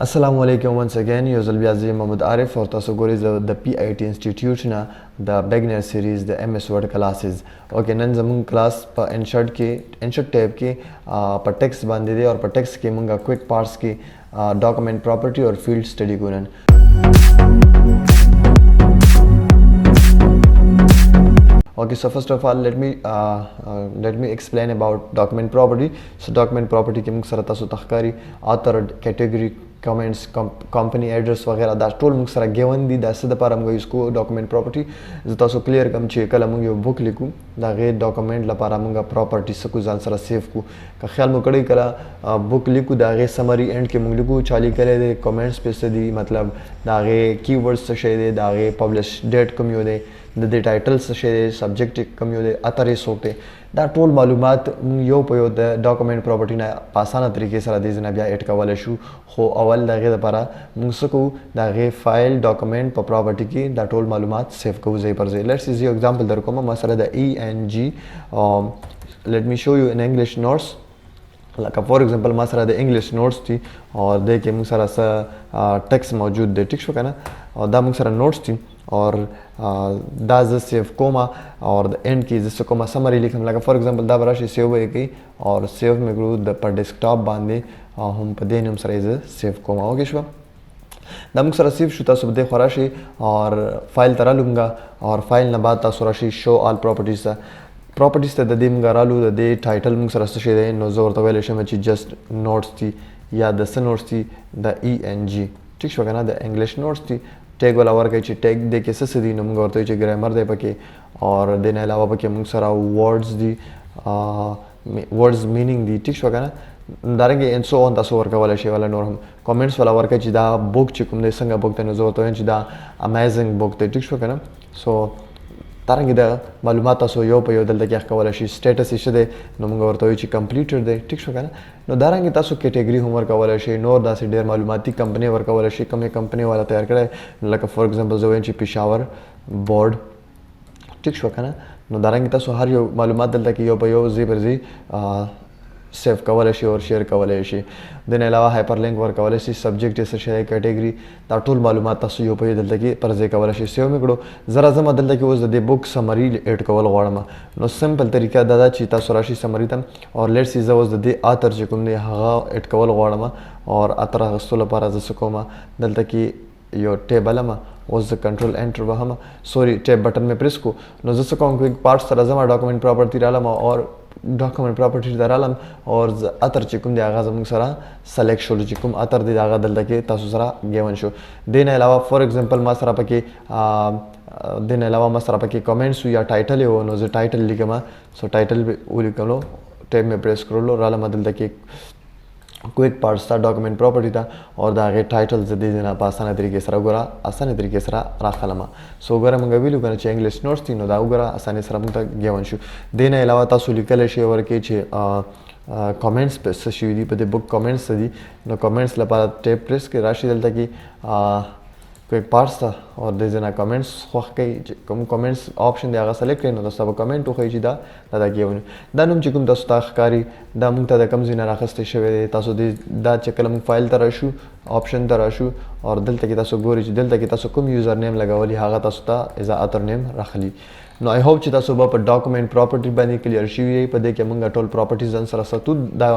Assalamu alaikum once again. Yo zalbi azim Mohammad Arif और तासो गोरी द PIT इंस्टीट्यूट ना the beginner series the msword classes okay नन जमुन class पर इंशर्ट टैब के पर टेक्स्ट बांधे दे और पर टेक्स्ट के मुंगा क्विक पार्ट्स के डॉक्यूमेंट प्रॉपर्टी और फील्ड स्टडी गुनन Okay, so first of all, let me explain about document property. So document property के मुझ सरता सो तख़कारी author category comments company address वगैरह दा टोल मुझ सरा गिवन दी दा सदा पार मुझे इसको document property जता सो clear कम चे कल मुझे book लिखूं दा गे document ला पार मुझे property सकू जान सरा save को का ख्याल मुकड़ी कला book लिखूं दा गे summary end के मुझे लिखूं चाली करे दे comments पे से दी मतलब दा गे keywords से शे दे दा गे publish date come yo they د ټایټل څه شی سبجیکټ کوم یو د اترې سوته دا ټول معلومات یو په یو د ډاکومنٹ پراپرټی نه په اسانه طریقې سره د ځنه بیا اډ کولای شو خو اول دغه لپاره موږ سکو دغه فایل ډاکومنٹ په پراپرټی کې دا ټول معلومات سیو کوو ځای پر ځای لیټس سی یو ایگزامپل در کوم مثلا د ENG let me show you in English notes like for example ما سره د انګلیش نوټس دي او د کې موږ سره ټیکس موجود دی ټیک شو کنه او دا موږ سره نوټس دي और دا ز सेव कोमा और द एंड की जैसे कोमा समरी लिखम लगा फॉर एग्जांपल दा बराशी सेव हुए की और सेव में ग्रू द पर डेस्कटॉप बांधे हम पदे हम sir is save comma okay शो दा मुख सर सेव शुता सब दे खराशी और फाइल तरह लूंगा और फाइल न बाद ता सुराशी शो ऑल प्रॉपर्टीज प्रॉपर्टीज ته د دې موږ رالو د دې ټایټل موږ سره څه شي دی نو زه ورته ویلی شم چې جسټ نوټس دي یا د څه نوټس دي د ENG ټیک شو که نه د انګلیش نوټس دي ټیګ ولا ورکوي چې ټیګ دی کې څه دي نو موږ ورته وایو چې ګرامر دی پکې اور د نه علاوه پکې موږ سره ورډز دي ورډز مینینګ دي ټیک شو که نه دارنګه ان سو اون تاسو ورکولی شئ ولا نور هم کامنټس ولا ورکوي چې دا بوک چې کوم دی څنګه بوک دی نو زه ورته وایم چې دا امیزنګ بوک دی ټیک شو که نه سو دارنګه د معلومات تاسو یو په یو دلته کې ښکولی شي سټیټس یې څه دی نو موږ ورته وایو چې کمپلیټډ دی ټیک شو که نه نو دارنګه تاسو کیټګري هم ورکولی شئ نور داسې ډېر معلوماتي کمپنۍ ورکولی شئ کومې کمپنۍ والا تیار کړی لکه فور ایگزامپل زه وایم چې پېښور بورډ ټیک شو که نه نو دارنګه تاسو هر یو معلومات دلته کې یو په یو ځای پر ځای सेव کولی شي او شیر کولی شي د نه علاوه هایپر لینک ورکولی شي سبجیکټ یې څه شی دی کیټګري دا ټول معلومات تاسو یو په یو دلته کې پر ځای کولی شئ سیو مې کړو زه راځم دلته کې اوس د دې بک سمري ایډ کول غواړم نو سمپل طریقه دا ده چې تاسو راشئ سمري ته اور لیټ سی زه اوس د دې آتر چې کوم دی هغه ایډ کول غواړم اور اتر اخیستو لپاره زه څه کوم دلته کې یو ټیبل ام اوس د کنټرول انټر وهم سوري ټیب بټن مې پریس کو نو زه څه کوم کویک پارټس سره زما ډاکومنٹ پراپرټي رالم اور ډاکومنٹ پراپرټي درالم اور اتر چې کوم دی هغه زموږ سره سلیکټ شول چې کوم اتر دی هغه دلته کې تاسو سره ګیون شو د نه علاوه فور ایگزامپل ما سره پکې د نه علاوه ما سره پکې کمنټس یا ټایټل یو نو زه ټایټل لیکم سو ټایټل ولیکلو ټیب مې پریس کړلو رالم دلته کې क्विक पार्ट्स था डॉक्यूमेंट प्रॉपर्टी था और दागे टाइटल जदी देना आसानी तरीके से गोरा आसानी तरीके से राखलमा सो गोरा मंगा विलू करना चाहिए इंग्लिश नोट्स थी नो दा गोरा आसानी से मुंता गेवन शु देने अलावा तासु लिखल शे वर के छे कमेंट्स पे सशुदी पे बुक कमेंट्स दी नो कमेंट्स ला पारा टेप प्रेस के राशि दलता की क्विक पार्ट्स था और दे जना कमेंट्स खो के कोम कमेंट्स ऑप्शन दे आगा सेलेक्ट करिनो तब कमेंट हो खई दा दा गेवन दा नम चिकुम तاسو تاخकारी دا مونږ ته د کم زینه راخسته شوی دی تاسو دا چې کله مونږ فایل ته راشو آپشن ته راشو اور دلته کې تاسو ګورئ چې دلته کې تاسو کوم یوزر نیم لګولی هغه تاسو ته ایز اتر نیم راخلی نو آی هوپ چې تاسو په ډاکومنٹ پراپرټي باندې کلیر شوی په دې کې مونږ ټول پراپرټیز ان سره ستو دا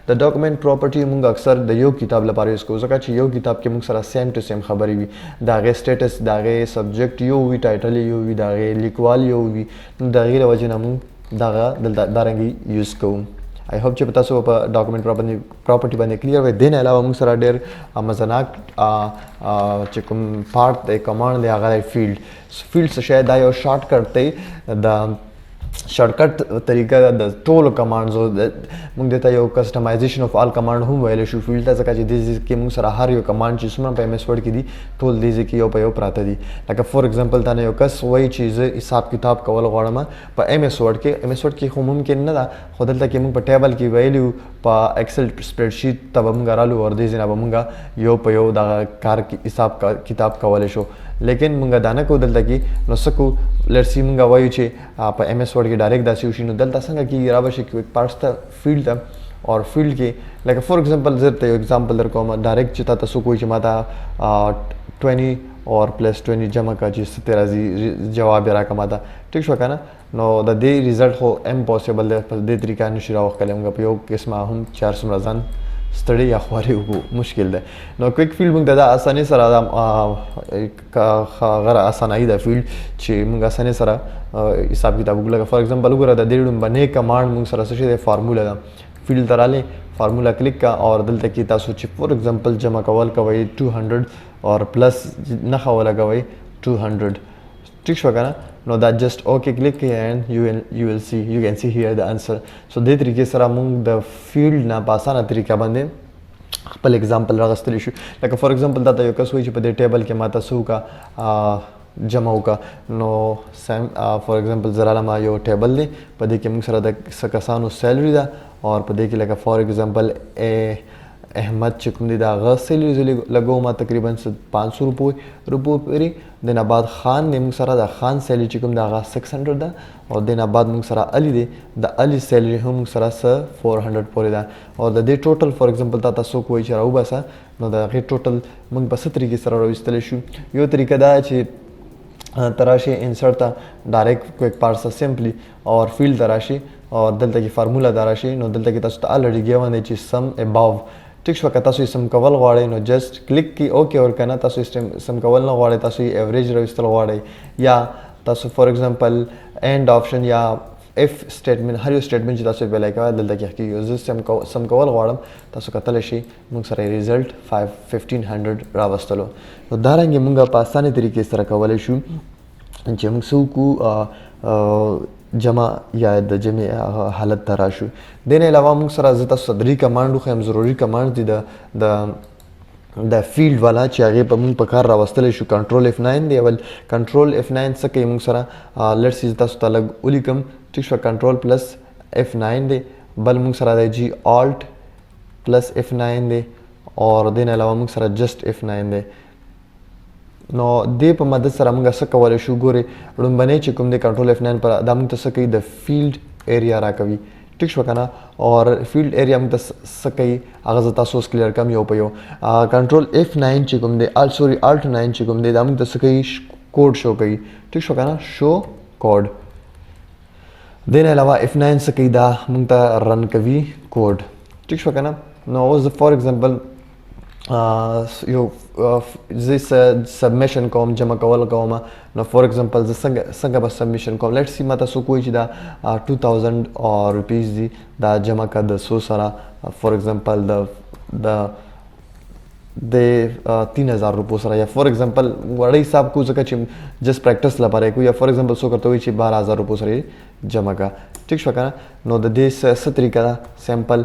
د ډاکومنٹ پراپرټي مونږ اکثر د یو کتاب لپاره یوز کوو ځکه چې یو کتاب کې مونږ سره سیم ټو سیم خبرې وي دا غي سټیټس دا غي سبجیکټ یو وی ټایټل یو وی دا غي لیکوال یو وی دا غي وجه نه مونږ دا دارنګي یوز کوو आई होप چې تاسو په ډاکومنٹ پراپرټي باندې کلیر وي دین علاوه موږ سره ډېر مزناک چې کوم پارت د کمانډ دی هغه فیلډ څه شی دا یو شارټ کټ دی د شارټکټ طریقه د ټول کمانډز موږ دته یو کسٹمایزیشن اف آل کمانډ هم ویل شو فیلډ ته ځکه چې د دې کې موږ سره هر یو کمانډ چې څومره په msword کې دي ټول دې کې یو په یو پراته دي لکه فور ایگزامپل دا نه یو کس وایي چې زه حساب کتاب کول غواړم په msword کې خو ممکن نه ده خو دلته کې موږ په ټیبل کې ویلو په ایکسل سپریډ شیټ ته به موږ رالو ور دې ځنه به موږ یو په یو دا کار حساب کتاب کولای شو لیکن موږ دا نه کوو دلته کې نو څه کوو لیټس سی موږ وایو چې په msword کې ډایرکټ داسې وشي نو دلته څنګه کېږي را به شي کویک پارټس ته فیلډ ته और फील्ड کې لکه فور ایگزامپل زه ته یو ایگزامپل در کوم ډایرکټ چې تاسو کوی چې ماته 20 और प्लस 20 जमा का چې څه راځي جواب راکړه ماته ټیک شو کنه نو د دې ریزلټ خو امپوسیبل دی په دې طریقه نشي راوخلی موږ په یو قسمه هم 400 ځان ستړي یا خواري وکړو مشکل دی نو کویک فیلډ موږ د اسانۍ سره غره اسانۍ د فیلډ چې موږ اسانۍ سره حساب کتاب وکړو فار ایگزامپل وګوره د دې ډومبنې کمانډ موږ سره څه شي د فارمولا ده فیلډ تراله فارمولا کلیک کا اور دلته کې تاسو چې فور ایگزامپل جمع کول کوي 200 और प्लस न खावा लगावे 200 ठीक शो ना no that just okay click and you will see you can see here the answer so दे तरीके सर मूंग द फील्ड ना पासाना तरीका बांधे खपल एग्जांपल रागस्तली शो लाइक फॉर एग्जांपल दाता यो कसोई چې په دې ټیبل کې ماته سو کا جمع وکا نو سم فور ایگزامپل زراله ما یو ټیبل دی په دې کې موږ سره د سکسانو سیلری ده اور په دې کې لکه فور ایگزامپل احمد چې کوم دی دا غ سیلری لګو ما تقریبا 500 روپو پری دنه بعد خان نیم سره د خان سیلری چې کوم دا غ 600 ده او دنه بعد موږ سره علی دی د علی سیلری هم سره 400 پورې ده او د دې ټوټل فور ایگزامپل تاسو کوی چې راو باسه نو دا غي ټوټل موږ په ست طریقې سره راوستل شو یو طریقه دا چې تراشی انسرت ډایرکټ کویک پارس سمپلی اور فیلډ تراشی اور دلته کې فارمولا تراشی نو دلته کې تاسو ته الریډي ګیون دی چې سم اباو ټیک شو که تاسو سم کول غواړئ نو جست کلیک کی اوکے اور کنه تاسو سم کول نه غواړئ تاسو ایوریج راوستل غواړئ یا تاسو فور ایگزامپل اینڈ آپشن یا اف سټیټمنټ هر یو سټیټمنټ چې تاسو په لایکه دلته کې یو سم کول غواړم تاسو کتل شي موږ سره ریزلټ 1500 راوستلو نو دا رنګ موږ په اسانه طریقې سره کولای شو چې موږ سو کو جمع یا د جمع حالت ته راشو دین علاوه موږ سره زه تاسو صدري کمانډ خو هم ضروري کمانډ دي د فیلډ والا چې هغه په موږ په کار راوستل شو کنټرول F9 دی ول کنټرول F9 څه کوي موږ سره لیټس سی تاسو ته لګ ولیکم ټیک شو کنټرول پلس F9 دی بل موږ سره د جی آلټ پلس F9 دی اور دین علاوه موږ سره جست F9 دی نو دې په مدد سره موږ څه کولای شو ګوري لومبنې چې کوم د کنټرول F9 پر دا موږ ته څه کوي د فیلډ ایریا راکوي ټیک شو کنه اور فیلډ ایریا موږ ته څه کوي هغه تاسو اوس کلیر کم یو په یو کنټرول F9 چې کوم دی سوري الټ 9 چې کوم دی دا موږ ته څه کوي کوډ شو کوي ټیک شو کنه شو کوډ دین علاوه F9 څه کوي دا موږ ته رن کوي کوډ ټیک شو کنه نو اوس فور ایگزامپل یو زه سبمیشن کوم جمع کول کوم نو فور ایگزامپل زه څنګه به سبمیشن کوم لیټس سی ما تاسو کوی چې دا 2000 روپیز دی دا جمع کا د 100 سره فور ایگزامپل د 3000 روپو سره یا فور ایگزامپل وړي حساب کو ځکه چې جست پریکټس لپاره کو یا فور ایگزامپل سو کرته وي چې 12000 روپو سره جمع کا ټیک شو کنه نو د دې څه طریقه سیمپل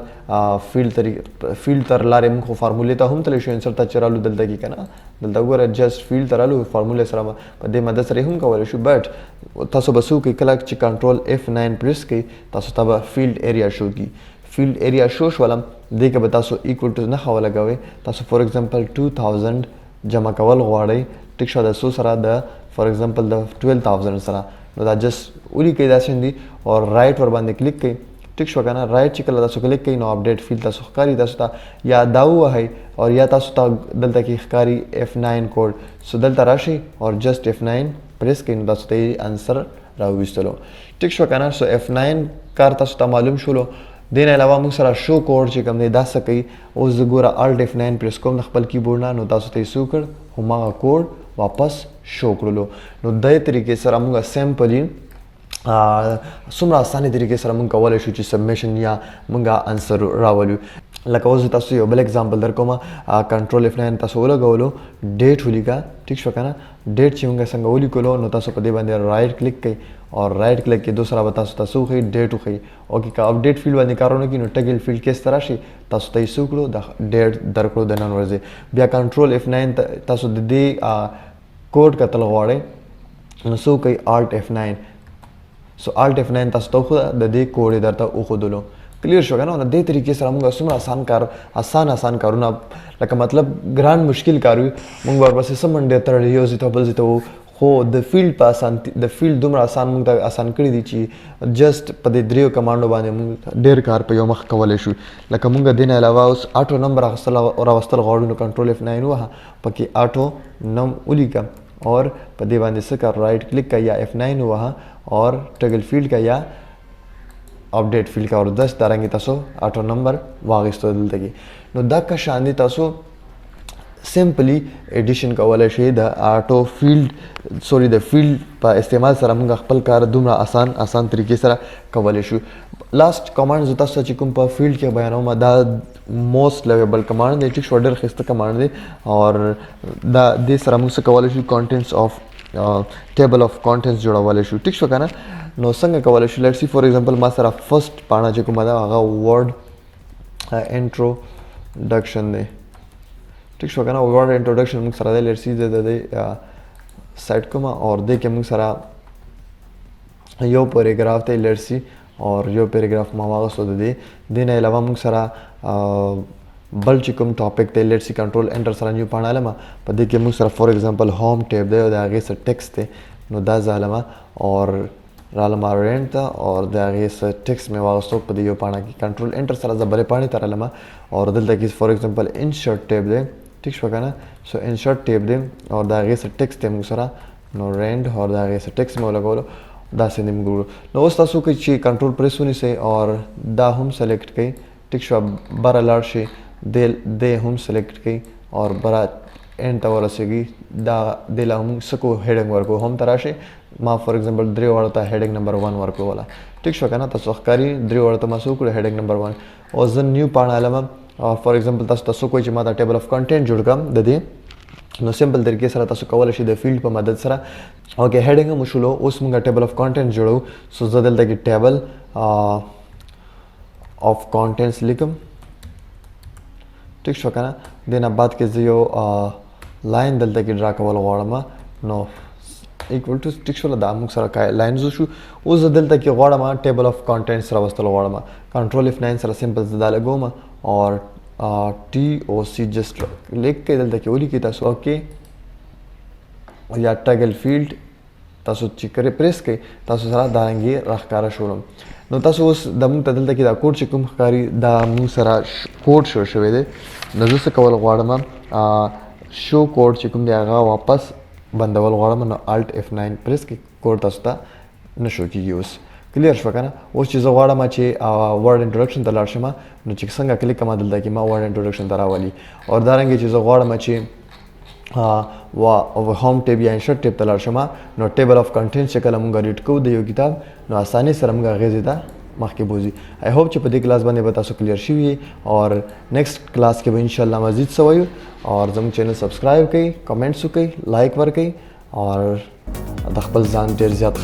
فیلډ تر لارې موږ فارمولې ته هم تل شو انسر ته چرالو دلته کې کنه دلته وګوره جست فیلډ ترالو فارمولې سره په دې مدد سره هم کولای شو بټ تاسو بسو کې کله چې کنټرول F9 پریس کړئ تاسو ته فیلډ ایریا شو کی فیلډ ایریا شو شولم دې کې به تاسو ایکوال ټو نه خو لګوي تاسو فور ایگزامپل 2000 جمع کول غواړئ ټیک شو د 100 سره د فور ایگزامپل د 12000 سره نو دا جست اولی کې دا شندي اور رائټ ور باندې کلیک کړئ ټیک شو کنه رائټ چې کله تاسو کلیک کړئ نو اپډیټ فیلډ تاسو ښکاری تاسو ته یا دا وهي اور یا تاسو ته دلته کې ښکاری F9 کوډ سو دلته راشي اور جست F9 پریس کړئ نو تاسو ته انسر راوستلو ټیک شو کنه سو F9 کار تاسو ته معلوم شولو دین علاوه موږ سره شو کوډ چې کوم دی دا څه کوي اوس زه ګوره الټ F9 پریس کوم د خپل کیبورډ نه نو تاسو ته یې څه وکړ هماغه کوډ واپس شو کړلو نو دې طریقې سره موږ سیمپلی څومره اسانه طریقې سره موږ کولای شو چې سبمیشن یا موږ انسر راولو لکه اوس تاسو یو بل ایگزامپل درکوم کنټرول F9 تاسو ولګولو ډیټ ولیکا ټیک شو کنه ډیټ چې موږ څنګه ولیکلو نو تاسو په دې باندې رائټ کلیک کړئ اور رائټ کلیک کې دوسرا به تاسو خو ډیټ وخی اوکې کا اپډیټ فیلډ باندې کارونه کې نو ټګل فیلډ کې اس طرح شي تاسو ته یې کړو د ډیټ درکړو د نن ورځې بیا کنټرول F9 تاسو د دې کوډ کتل غواړئ نو سو کوي الټ F9 سو الټ F9 تاسو ته خو د دې کوډ درته وخدلو کلیر شو کنه نو دې طریقې سره موږ څومره آسان کارونه لکه مطلب ګران مشکل کار وي موږ ورپسې سم منډه تړلی یو ځای ته بل ځای ته خو د فیلډ په د فیلډ دومره آسان موږ ته آسان کړي دي چې جست په دې دریو کمانډو باندې موږ ډېر کار په یو مخ کولی شو. لکه موږ دې نه علاوه اوس آټو نمبر اخیستل او راوستل غواړو نو کنټرول F9 ووهه، پکې آټو نم ولیکه اور په دې باندې څه کړه رایټ کلیک کړه یا F9 ووهه اور ټګل فیلډ کا یا अपडेट फील्ड का और 10 दारंगे तसो ऑटो नंबर वागिस्तो दलते की नो दा का शांति तसो सिंपली एडिशन कवले शे the auto field sorry the field पर इस्तेमाल सर हम खपल कार दुमरा आसान तरीके से कवले शु लास्ट कमांड जो तसो चिकुम पर फील्ड के बयानों में दा मोस्ट लेवेबल कमांड दे टिक शॉर्डर खिस्ता कमांड दे और दा दे सर हम से कवले शु contents of table of contents जोड़ा वाले शु टिक शो का ना नो څنګه کولای شو لیټس سی فور ایگزامپل ما سره فرست پاڼه چې کومه ده هغه ورډ انټروډکشن دی ٹھیک شو کنه ورډ انټروډکشن موږ سره دی لیټس سی د سایت کومه اور دې کې موږ سره یو پیراګراف دی لیټس سی اور یو پیراګراف ما واغسو دی دې نه علاوه موږ سره بل چې کوم ټاپک دی لیټس سی کنټرول انټر سره نیو پاڼه لمه په دې کې موږ سره فور ایگزامپل هوم ټیب دی او د هغې سره ټیکسټ دی نو دا ظالمه اور رالما رینټ ته اور د هغې څه ټیکسټ مې واغستو په دې یو پاڼه کې کنټرول انټر سره زه بلې پاڼې ته رالمه اور دلته کې فور ایگزامپل انشرټ ټیب دی ټیک شوه که نه سو انشرټ ټیب دی اور د هغې څه ټیکسټ دی موږ سره نو رینټ اور د هغې څه ټیکسټ مې ولګولو داسې دې موږ وکړو نو اوس تاسو کوئ چې کنټرول پریس ونیسئ اور دا هم سلیکټ کړئ ټیک شوه بره لاړ شئ دې هم سلیکټ کړئ اور بره اینډ ته ورسېږي دا دې له هم څه کوو هیډنګ ورکوو هم ته راشئ ما فور ایگزامپل درې واړو ته هیډنګ نمبر 1 ورکوله ټیک شو که نه تاسو ښکاري درې واړو ته ما څه وکړو هیډنګ نمبر 1 او زه نیو پاڼه علمه فور ایگزامپل تاسو کوئ چې ما دا ټیبل اف کنټینټ جوړ کړم د دې نو سمپل طریقې سره تاسو کولی شئ د فیلډ په مدد سره اوکې هیډنګ هم وشولو اوس موږ ټیبل اف کنټینټ جوړو سو زه دلته کې ټیبل اف کنټینټس لیکم ټیک شو که نه دې نه بعد کې زه یو لاین دلته کې ډرا کول غواړم نو equal to ټیک شوله دا موږ سره لاینز وشو اوس زه دلته کې غواړم ټیبل اف کنټینټس راوستل غواړم کنټرول F9 سره سمپل زه دا لګوم اور ټي او سی جسټ لیک کې دلته کې ولیکئ تاسو اوکې یا ټګل فیلډ تاسو چې پریس کړئ تاسو سره دا رنګې راښکاره شولو نو تاسو اوس د موږ ته دلته کې دا کوډ چې کوم ښکاري دا موږ سره کوډ شو شوی دی نو زه څه کول غواړم شو کوډ چې کوم دی هغه واپس بندول غواړم نو الټ F9 پریس کې کوډ تاسو ته نه شو کېږي اوس کلیر شوه که نه اوس چې زه غواړم چې ورډ انټروډکشن ته لاړ شم نو چې څنګه کلیک کړم دلته کې ما ورډ انټروډکشن ته راولي اور دارنګې چې زه غواړم چې هوم ټیب یا انشرټ ټیب ته لاړ شم نو ټیبل اف کنټینټ چې کله موږ ریډ کوو د یو کتاب نو اسانۍ سره موږ هغې ته مخکې بوځي آی هوپ چې په دې کلاس باندې به تاسو کلیر شوي اور نیکسټ کلاس کې به انشاءالله مزید څه وایو اور زموږ چینل سبسکرایب کړئ کمنټس وکړئ لایک ورکړئ اور د خپل ځان ډېر زیات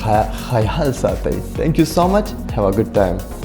خیال ساتئ تھینک یو سو مچ هیو ا ګډ ټایم